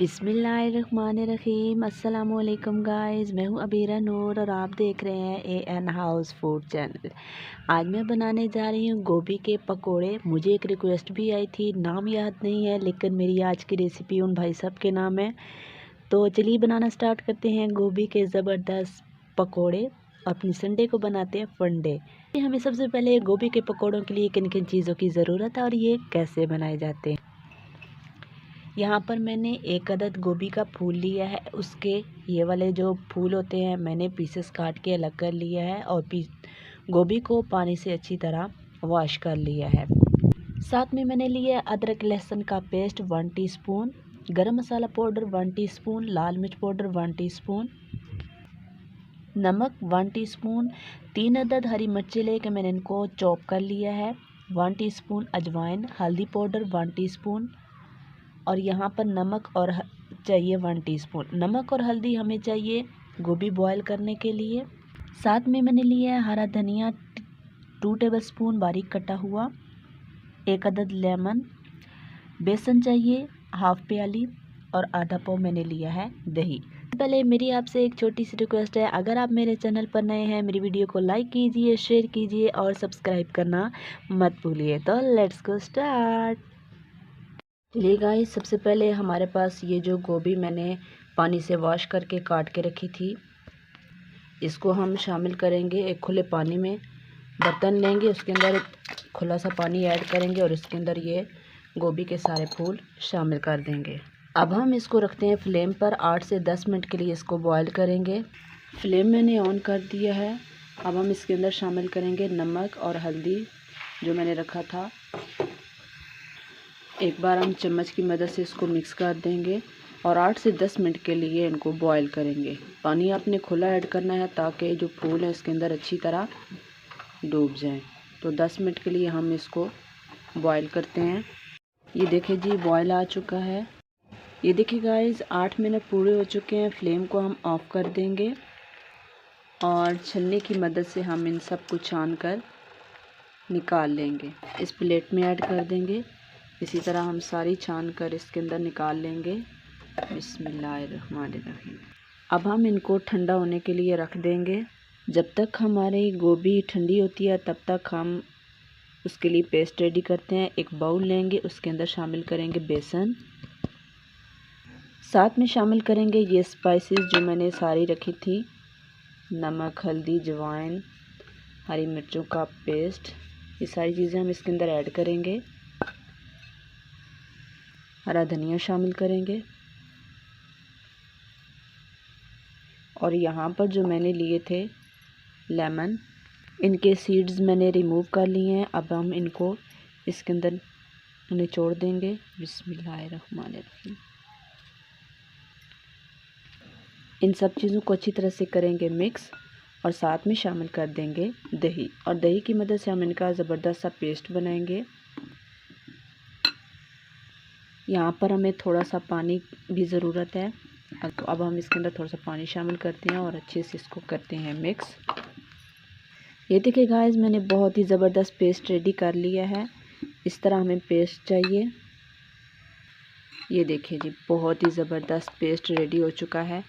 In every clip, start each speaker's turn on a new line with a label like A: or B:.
A: बिस्मिल्लाहिर्रहमानिर्रहीम। अस्सलाम वालेकुम गाइस, मैं हूँ अबीरा नूर और आप देख रहे हैं एएन हाउस फूड चैनल। आज मैं बनाने जा रही हूँ गोभी के पकोड़े। मुझे एक रिक्वेस्ट भी आई थी, नाम याद नहीं है लेकिन मेरी आज की रेसिपी उन भाई साहब के नाम है। तो चलिए बनाना स्टार्ट करते हैं गोभी के ज़बरदस्त पकोड़े। अपनी संडे को बनाते हैं फंडे। हमें सबसे पहले गोभी के पकोड़ों के लिए किन किन चीज़ों की ज़रूरत है और ये कैसे बनाए जाते हैं। यहाँ पर मैंने एक अदद गोभी का फूल लिया है। उसके ये वाले जो फूल होते हैं मैंने पीसेस काट के अलग कर लिया है और गोभी को पानी से अच्छी तरह वॉश कर लिया है। साथ में मैंने लिया अदरक लहसुन का पेस्ट 1 टीस्पून, गरम मसाला पाउडर 1 टीस्पून, लाल मिर्च पाउडर 1 टीस्पून, नमक 1 टीस्पून, 3 अदद हरी मिर्ची लेके मैंने इनको चॉप कर लिया है, 1 टीस्पून अजवाइन, हल्दी पाउडर 1 टीस्पून और यहाँ पर नमक और चाहिए 1 टीस्पून। नमक और हल्दी हमें चाहिए गोभी बॉयल करने के लिए। साथ में मैंने लिया है हरा धनिया 2 टेबलस्पून बारीक कटा हुआ, 1 अदद लेमन, बेसन चाहिए हाफ प्याली और आधा पाव मैंने लिया है दही। पहले मेरी आपसे एक छोटी सी रिक्वेस्ट है, अगर आप मेरे चैनल पर नए हैं मेरी वीडियो को लाइक कीजिए, शेयर कीजिए और सब्सक्राइब करना मत भूलिए। तो लेट्स गो स्टार्ट। चलिए गाइस, सबसे पहले हमारे पास ये जो गोभी मैंने पानी से वॉश करके काट के रखी थी, इसको हम शामिल करेंगे एक खुले पानी में। बर्तन लेंगे, उसके अंदर खुला सा पानी ऐड करेंगे और इसके अंदर ये गोभी के सारे फूल शामिल कर देंगे। अब हम इसको रखते हैं फ्लेम पर। 8 से 10 मिनट के लिए इसको बॉयल करेंगे। फ्लेम मैंने ऑन कर दिया है। अब हम इसके अंदर शामिल करेंगे नमक और हल्दी जो मैंने रखा था। एक बार हम चम्मच की मदद से इसको मिक्स कर देंगे और 8 से 10 मिनट के लिए इनको बॉईल करेंगे। पानी आपने खुला ऐड करना है ताकि जो फूल है इसके अंदर अच्छी तरह डूब जाएं। तो 10 मिनट के लिए हम इसको बॉईल करते हैं। ये देखिए जी, बॉईल आ चुका है। ये देखिए गाइस, 8 मिनट पूरे हो चुके हैं। फ्लेम को हम ऑफ कर देंगे और छलनी की मदद से हम इन सब को छान कर निकाल लेंगे। इस प्लेट में ऐड कर देंगे। इसी तरह हम सारी छान कर इसके अंदर निकाल लेंगे। बिस्मिल्लाहिर्रहमानिर्रहीम। अब हम इनको ठंडा होने के लिए रख देंगे। जब तक हमारी गोभी ठंडी होती है तब तक हम उसके लिए पेस्ट रेडी करते हैं। एक बाउल लेंगे, उसके अंदर शामिल करेंगे बेसन, साथ में शामिल करेंगे ये स्पाइसेस जो मैंने सारी रखी थी, नमक, हल्दी, अजवाइन, हरी मिर्चों का पेस्ट। ये सारी चीज़ें हम इसके अंदर ऐड करेंगे। हरा धनिया शामिल करेंगे और यहाँ पर जो मैंने लिए थे लेमन, इनके सीड्स मैंने रिमूव कर लिए हैं। अब हम इनको इसके अंदर निचोड़ देंगे। बिस्मिल्लाहिर्रहमानिर्रहीम। इन सब चीज़ों को अच्छी तरह से करेंगे मिक्स और साथ में शामिल कर देंगे दही, और दही की मदद से हम इनका ज़बरदस्त सा पेस्ट बनाएंगे। यहाँ पर हमें थोड़ा सा पानी भी ज़रूरत है। अब हम इसके अंदर थोड़ा सा पानी शामिल करते हैं और अच्छे से इसको करते हैं मिक्स। ये देखिए गाइस, मैंने बहुत ही ज़बरदस्त पेस्ट रेडी कर लिया है। इस तरह हमें पेस्ट चाहिए। ये देखिए जी, बहुत ही ज़बरदस्त पेस्ट रेडी हो चुका है।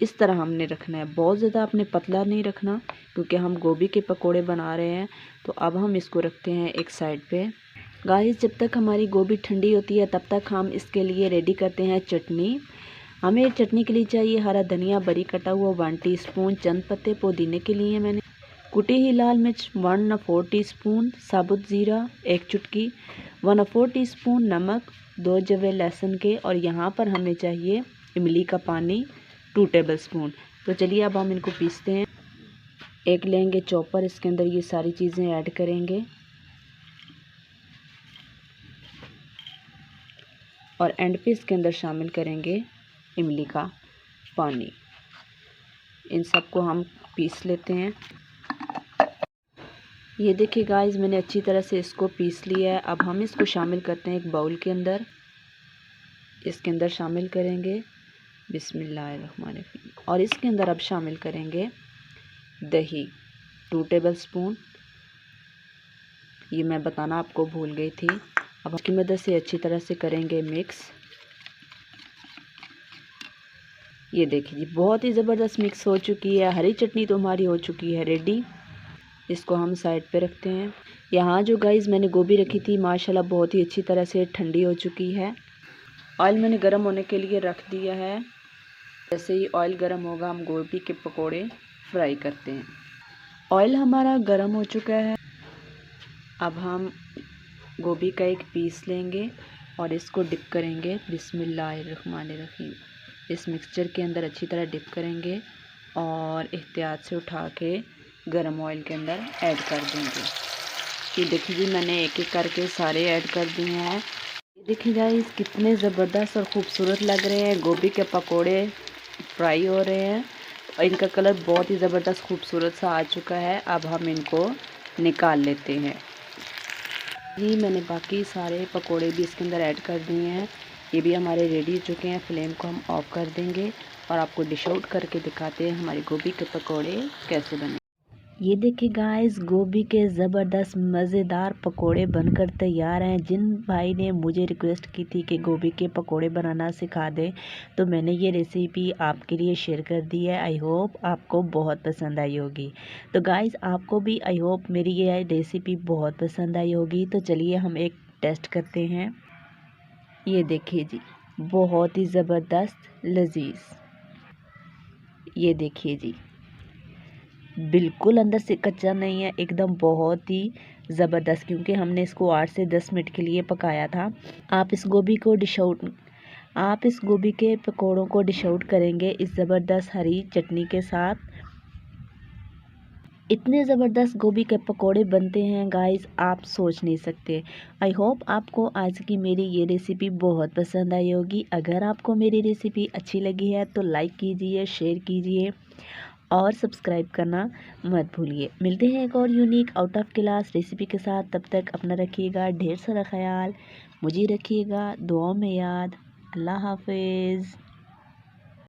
A: इस तरह हमने रखना है, बहुत ज़्यादा आपने पतला नहीं रखना क्योंकि हम गोभी के पकोड़े बना रहे हैं। तो अब हम इसको रखते हैं एक साइड पे। गाइस, जब तक हमारी गोभी ठंडी होती है तब तक हम इसके लिए रेडी करते हैं चटनी। हमें चटनी के लिए चाहिए हरा धनिया बारीक कटा हुआ 1 टीस्पून, चंद पत्ते पुदीने के लिए मैंने कुटी हुई लाल मिर्च 1/4 टीस्पून, साबुत ज़ीरा 1 चुटकी, 1/4 टीस्पून नमक, 2 जवे लहसुन के और यहाँ पर हमें चाहिए इमली का पानी 2 टेबलस्पून। तो चलिए अब हम इनको पीसते हैं। एक लेंगे चॉपर, इसके अंदर ये सारी चीज़ें ऐड करेंगे और एंड पे इसके अंदर शामिल करेंगे इमली का पानी। इन सबको हम पीस लेते हैं। ये देखिए गाइस, मैंने अच्छी तरह से इसको पीस लिया है। अब हम इसको शामिल करते हैं एक बाउल के अंदर। इसके अंदर शामिल करेंगे बिस्मिल्लाहिर्रहमानिर्रहीम और इसके अंदर अब शामिल करेंगे दही 2 टेबलस्पून। ये मैं बताना आपको भूल गई थी। अब इसकी मदद से अच्छी तरह से करेंगे मिक्स। ये देखिए जी, बहुत ही ज़बरदस्त मिक्स हो चुकी है। हरी चटनी तो हमारी हो चुकी है रेडी। इसको हम साइड पे रखते हैं। यहाँ जो गाइस मैंने गोभी रखी थी माशाल्लाह बहुत ही अच्छी तरह से ठंडी हो चुकी है। ऑयल मैंने गर्म होने के लिए रख दिया है। जैसे ही ऑयल गर्म होगा हम गोभी के पकोड़े फ्राई करते हैं। ऑयल हमारा गर्म हो चुका है। अब हम गोभी का एक पीस लेंगे और इसको डिप करेंगे। बिस्मिल्लाहिर्रहमानिर्रहीम। इस मिक्सचर के अंदर अच्छी तरह डिप करेंगे और एहतियात से उठा के गरम ऑयल के अंदर ऐड कर देंगे। ये देखिए जी, मैंने एक एक करके सारे ऐड कर दिए हैं। ये देखिए गाइस, कितने ज़बरदस्त और ख़ूबसूरत लग रहे हैं। गोभी के पकोड़े फ्राई हो रहे हैं और इनका कलर बहुत ही ज़बरदस्त खूबसूरत सा आ चुका है। अब हम इनको निकाल लेते हैं। जी मैंने बाकी सारे पकोड़े भी इसके अंदर ऐड कर दिए हैं। ये भी हमारे रेडी हो चुके हैं। फ्लेम को हम ऑफ कर देंगे और आपको डिश आउट करके दिखाते हैं हमारे गोभी के पकोड़े कैसे बने। ये देखिए गाइस, गोभी के ज़बरदस्त मज़ेदार पकोड़े बनकर तैयार हैं। जिन भाई ने मुझे रिक्वेस्ट की थी कि गोभी के पकोड़े बनाना सिखा दें, तो मैंने ये रेसिपी आपके लिए शेयर कर दी है। आई होप आपको बहुत पसंद आई होगी। तो गाइस, आपको भी आई होप मेरी ये रेसिपी बहुत पसंद आई होगी। तो चलिए हम एक टेस्ट करते हैं। ये देखिए जी, बहुत ही ज़बरदस्त लजीज। ये देखिए जी, बिल्कुल अंदर से कच्चा नहीं है, एकदम बहुत ही ज़बरदस्त, क्योंकि हमने इसको 8 से 10 मिनट के लिए पकाया था। आप इस गोभी के पकोड़ों को डिश आउट करेंगे इस ज़बरदस्त हरी चटनी के साथ। इतने ज़बरदस्त गोभी के पकोड़े बनते हैं गाइस, आप सोच नहीं सकते। आई होप आपको आज की मेरी ये रेसिपी बहुत पसंद आई होगी। अगर आपको मेरी रेसिपी अच्छी लगी है तो लाइक कीजिए, शेयर कीजिए और सब्सक्राइब करना मत भूलिए। मिलते हैं एक और unique out of class recipe के साथ। तब तक अपना रखिएगा ढेर सारा ख्याल, मुझे रखिएगा दुआ में याद। अल्लाह हाफिज़।